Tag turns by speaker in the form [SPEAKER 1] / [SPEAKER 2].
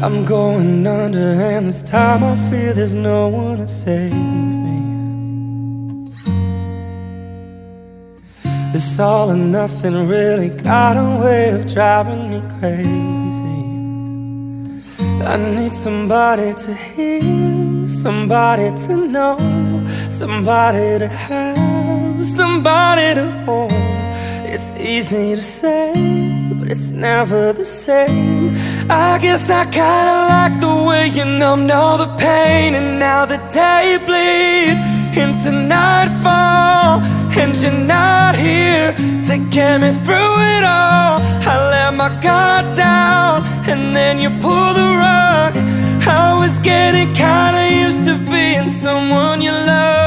[SPEAKER 1] I'm going under, and this time I feel there's no one to save me. This all or nothing really got a way of driving me crazy. I need somebody to hear, somebody to know, somebody to have, somebody to hold. It's easy to say, but it's never the same. I guess I kinda like the way you numbed all the pain, and now the day bleeds into nightfall, and you're not here to get me through it all. I let my guard down, and then you pull the rug. I was getting kinda used to being someone you love.